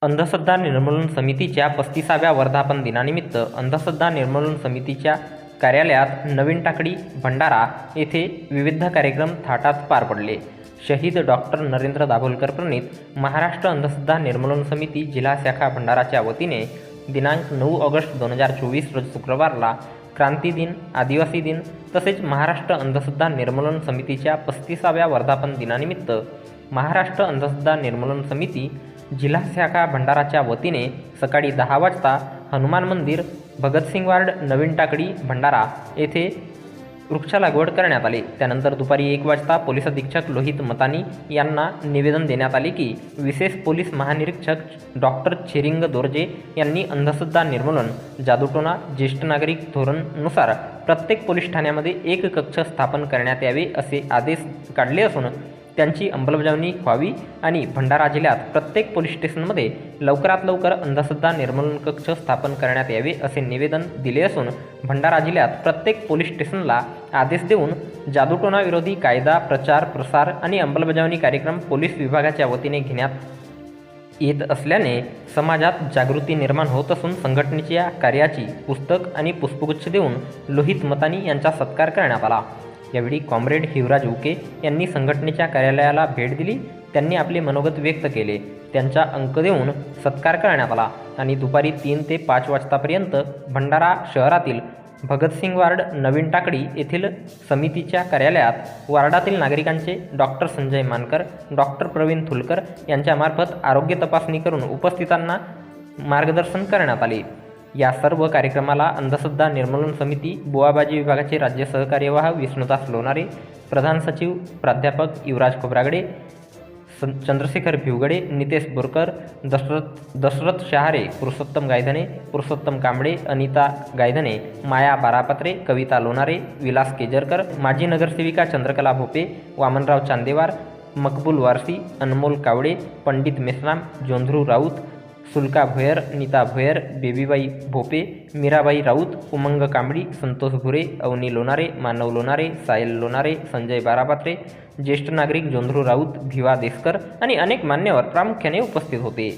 अंधश्रद्धा निर्मूलन समितीच्या 35व्या वर्धापन दिनानिमित्त अंधश्रद्धा निर्मूलन समितीच्या कार्यालयात नवीन टाकळी भंडारा येथे विविध कार्यक्रम थाटात पार पडले. शहीद डॉक्टर नरेंद्र दाभोलकर प्रणीत महाराष्ट्र अंधश्रद्धा निर्मूलन समिती जिल्हा शाखा भंडाराच्या वतीने दिनांक 9 ऑगस्ट 2024 रोज शुक्रवारला क्रांती दिन, आदिवासी दिन तसेच महाराष्ट्र अंधश्रद्धा निर्मूलन समितीच्या 35व्या वर्धापन दिनानिमित्त महाराष्ट्र अंधश्रद्धा निर्मूलन समिती जिल्हा शाखा भंडाराच्या वतीने सकाळी 10 वाजता हनुमान मंदिर, भगतसिंग वार्ड, नवीन टाकळी भंडारा येथे वृक्ष लागवड करण्यात आली. त्यानंतर दुपारी 1 वाजता पोलीस अधीक्षक लोहित मतानी यांना निवेदन देण्यात आले की विशेष पोलीस महानिरीक्षक डॉक्टर छेरिंग दोर्जे यांनी अंधश्रद्धा निर्मूलन जादूटोना ज्येष्ठ नागरिक धोरणनुसार प्रत्येक पोलीस ठाण्यामध्ये एक कक्ष स्थापन करण्यात यावे असे आदेश काढले असून त्यांची अंमलबजावणी व्हावी आणि भंडारा जिल्ह्यात प्रत्येक पोलीस स्टेशनमध्ये लवकरात लवकर अंधश्रद्धा निर्मूलन कक्ष स्थापन करण्यात यावे असे निवेदन दिले असून भंडारा जिल्ह्यात प्रत्येक पोलीस स्टेशनला आदेश देऊन जादूटोना विरोधी कायदा प्रचार प्रसार आणि अंमलबजावणी कार्यक्रम पोलीस विभागाच्या वतीने घेण्यात येत असल्याने समाजात जागृती निर्माण होत असून संघटनेच्या कार्याची पुस्तक आणि पुष्पगुच्छ देऊन लोहित मतानी यांचा सत्कार करण्यात आला. यावेळी कॉम्रेड हिवराज उके यांनी संघटनेच्या कार्यालयाला भेट दिली. त्यांनी आपले मनोगत व्यक्त केले. त्यांचा अंक देऊन सत्कार करण्यात आला आणि दुपारी 3 ते 5 वाजतापर्यंत भंडारा शहरातील भगतसिंग वार्ड, नवीन टाकळी येथील समितीच्या कार्यालयात वार्डातील नागरिकांचे डॉक्टर संजय मानकर, डॉक्टर प्रवीण थुलकर यांच्यामार्फत आरोग्य तपासणी करून उपस्थितांना मार्गदर्शन करण्यात आले. या सर्व कार्यक्रमाला अंधश्रद्धा निर्मूलन समिती बुवाबाजी विभागाचे राज्य सहकार्यवाह विष्णुदास लोणारे, प्रधान सचिव प्राध्यापक युवराज खोब्रागडे, चंद्रशेखर भिवगडे, नितेश बोरकर, दशरथ शहारे, पुरुषोत्तम गायधने, पुरुषोत्तम कांबळे, अनिता गायधने, माया बारापत्रे, कविता लोणारे, विलास केजरकर, माजी नगरसेविका चंद्रकला भोपे, वामनराव चांदेवार, मकबूल वारसी, अनमोल कावडे, पंडित मेश्राम, जोंधरू राऊत, सुलका भोयर, नीता भोयर, बेबीबाई भोपे, मीराबाई राऊत, उमंग कांबळी, संतोष भुरे, अवनी लोणारे, मानव लोणारे, सायल लोणारे, संजय बारापात्रे, ज्येष्ठ नागरिक जोंधरू राऊत, भिवा देसकर आणि अनेक मान्यवर प्रामुख्याने उपस्थित होते.